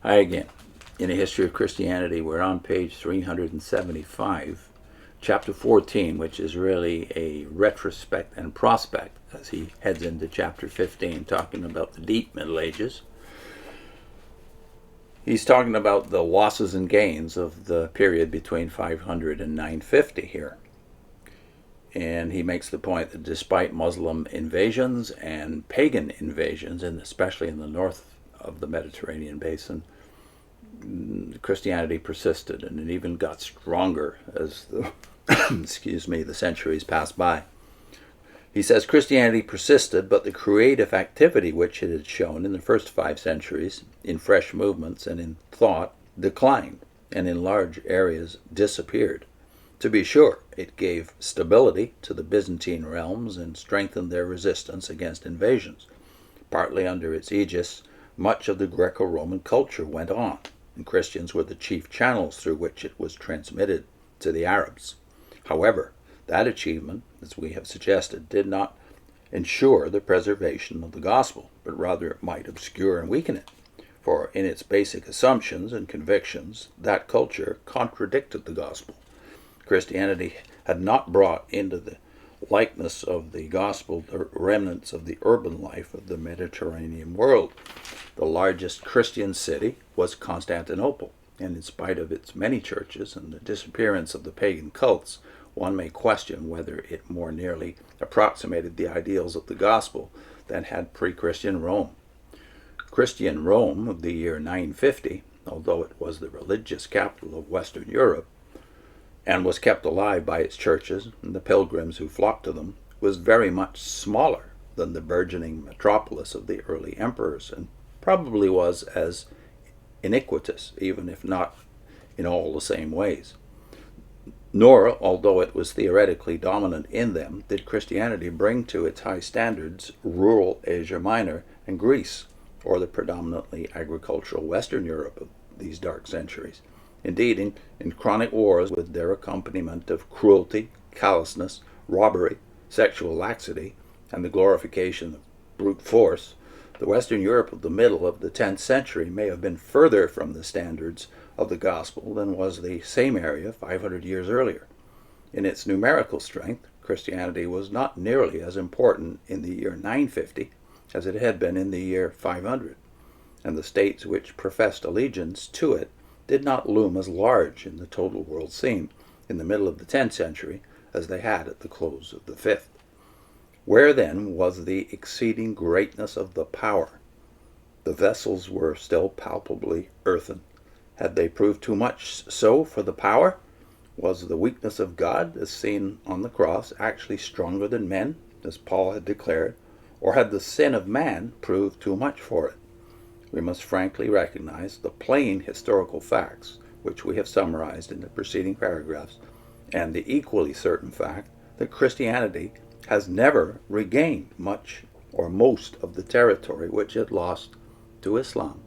Hi again. In a History of Christianity, we're on page 375, chapter 14, which is really a retrospect and prospect as he heads into chapter 15, talking about the deep Middle Ages. He's talking about the losses and gains of the period between 500 and 950 here. And he makes the point that despite Muslim invasions and pagan invasions, and especially in the north of the Mediterranean basin, Christianity persisted, and it even got stronger as the the centuries passed by. He says Christianity persisted, but the creative activity which it had shown in the first 5 centuries in fresh movements and in thought declined, and in large areas disappeared. To be sure, it gave stability to the Byzantine realms and strengthened their resistance against invasions. Partly under its aegis, much of the Greco-Roman culture went on, and Christians were the chief channels through which it was transmitted to the Arabs. However, that achievement, as we have suggested, did not ensure the preservation of the gospel, but rather it might obscure and weaken it. For in its basic assumptions and convictions, that culture contradicted the gospel. Christianity had not brought into the likeness of the gospel the remnants of the urban life of the Mediterranean world. The largest Christian city was Constantinople, and in spite of its many churches and the disappearance of the pagan cults, one may question whether it more nearly approximated the ideals of the gospel than had pre-Christian Rome. Christian Rome of the year 950, although it was the religious capital of Western Europe, and was kept alive by its churches and the pilgrims who flocked to them, was very much smaller than the burgeoning metropolis of the early emperors, and probably was as iniquitous, even if not in all the same ways. Nor, although it was theoretically dominant in them, did Christianity bring to its high standards rural Asia Minor and Greece, or the predominantly agricultural Western Europe of these dark centuries. Indeed, in chronic wars with their accompaniment of cruelty, callousness, robbery, sexual laxity, and the glorification of brute force, the Western Europe of the middle of the 10th century may have been further from the standards of the gospel than was the same area 500 years earlier. In its numerical strength, Christianity was not nearly as important in the year 950 as it had been in the year 500, and the states which professed allegiance to it did not loom as large in the total world scene in the middle of the 10th century as they had at the close of the 5th. Where then was the exceeding greatness of the power? The vessels were still palpably earthen. Had they proved too much so for the power? Was the weakness of God, as seen on the cross, actually stronger than men, as Paul had declared? Or had the sin of man proved too much for it? We must frankly recognize the plain historical facts, which we have summarized in the preceding paragraphs, and the equally certain fact that Christianity has never regained much or most of the territory which it lost to Islam.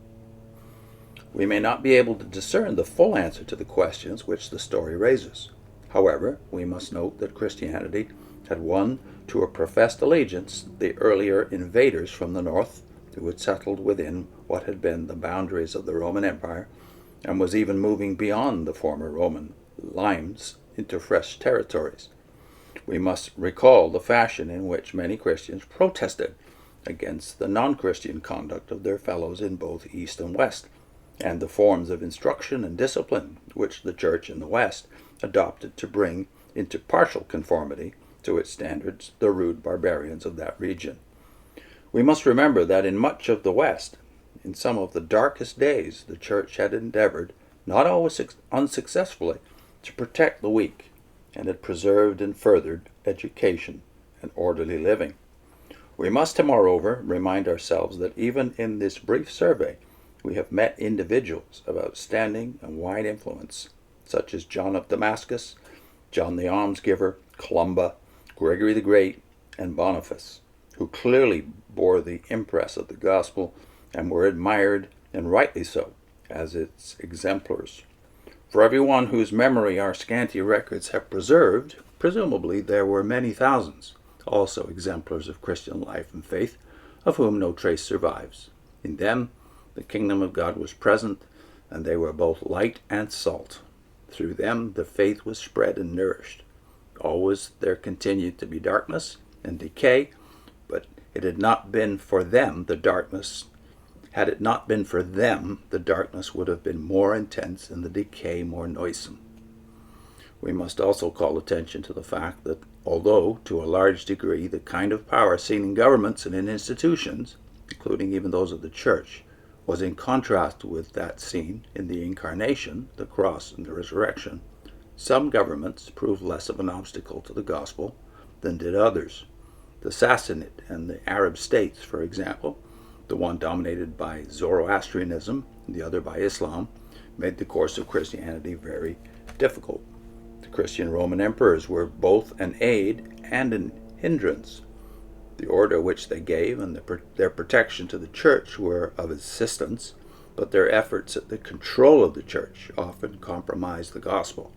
We may not be able to discern the full answer to the questions which the story raises. However, we must note that Christianity had won to a professed allegiance the earlier invaders from the north, who had settled within what had been the boundaries of the Roman Empire, and was even moving beyond the former Roman lines into fresh territories. We must recall the fashion in which many Christians protested against the non-Christian conduct of their fellows in both East and West, and the forms of instruction and discipline which the Church in the West adopted to bring into partial conformity to its standards the rude barbarians of that region. We must remember that in much of the West, in some of the darkest days, the Church had endeavored, not always unsuccessfully, to protect the weak, and had preserved and furthered education and orderly living. We must, moreover, remind ourselves that even in this brief survey, we have met individuals of outstanding and wide influence, such as John of Damascus, John the Almsgiver, Columba, Gregory the Great, and Boniface, who clearly bore the impress of the gospel and were admired, and rightly so, as its exemplars. For everyone whose memory our scanty records have preserved, presumably there were many thousands, also exemplars of Christian life and faith, of whom no trace survives. In them, The kingdom of God was present, and they were both light and salt. Through them the faith was spread and nourished. Always there continued to be darkness and decay, but it had not been for them the darkness. Had it not been for them, the darkness would have been more intense and the decay more noisome. We must also call attention to the fact that although, to a large degree, the kind of power seen in governments and in institutions, including even those of the church, was in contrast with that seen in the incarnation, the cross, and the resurrection, some governments proved less of an obstacle to the gospel than did others. The Sassanid and the Arab states, for example, the one dominated by Zoroastrianism and the other by Islam, made the course of Christianity very difficult. The Christian Roman emperors were both an aid and an hindrance. The order which they gave and their protection to the church were of assistance, but their efforts at the control of the church often compromised the gospel,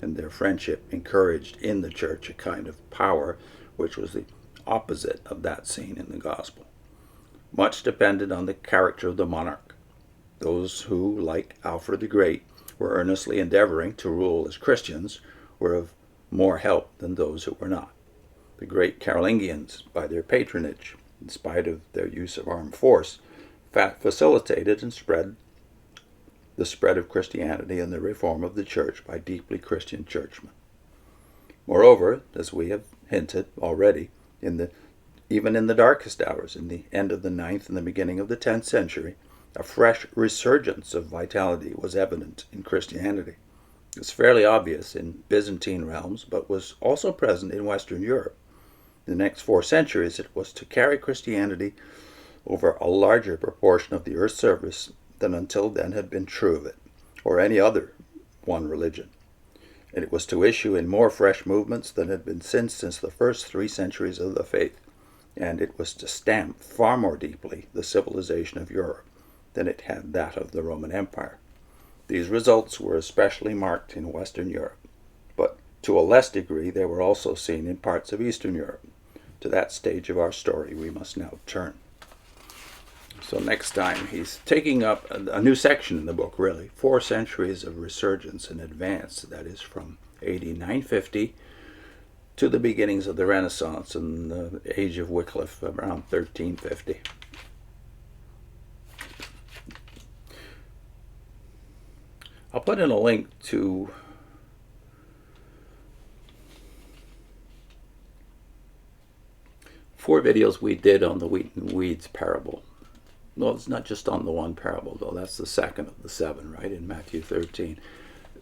and their friendship encouraged in the church a kind of power which was the opposite of that seen in the gospel. Much depended on the character of the monarch. Those who, like Alfred the Great, were earnestly endeavoring to rule as Christians were of more help than those who were not. The great Carolingians, by their patronage, in spite of their use of armed force, facilitated and spread the spread of Christianity and the reform of the church by deeply Christian churchmen. Moreover, as we have hinted already, even in the darkest hours, in the end of the 9th and the beginning of the 10th century, a fresh resurgence of vitality was evident in Christianity. It was fairly obvious in Byzantine realms, but was also present in Western Europe. In the next 4 centuries, it was to carry Christianity over a larger proportion of the earth's surface than until then had been true of it, or any other one religion. And it was to issue in more fresh movements than had been since the first 3 centuries of the faith, and it was to stamp far more deeply the civilization of Europe than it had that of the Roman Empire. These results were especially marked in Western Europe, but to a less degree they were also seen in parts of Eastern Europe. To that stage of our story we must now turn. So next time he's taking up a new section in the book, really, 4 centuries of resurgence and advance, that is from AD 950 to the beginnings of the Renaissance and the age of Wycliffe around 1350. I'll put in a link to four videos we did on the wheat and weeds parable. Well, it's not just on the one parable, though. That's the second of the 7, right, in Matthew 13.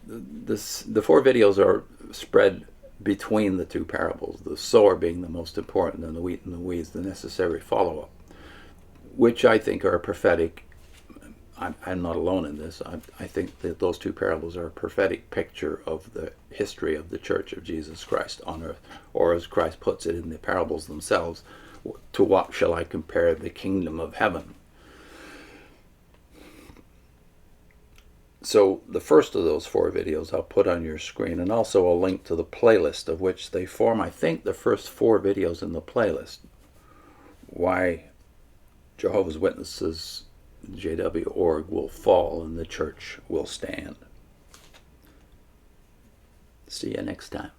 The 4 videos are spread between the 2 parables, the sower being the most important and the wheat and the weeds the necessary follow-up, which I think are prophetic. I'm not alone in this. I think that those 2 parables are a prophetic picture of the history of the Church of Jesus Christ on earth, or as Christ puts it in the parables themselves, to what shall I compare the kingdom of heaven? So the first of those 4 videos I'll put on your screen, and also a link to the playlist of which they form, I think, the first 4 videos in the playlist. Why Jehovah's Witnesses JW.org will fall and the church will stand. See you next time.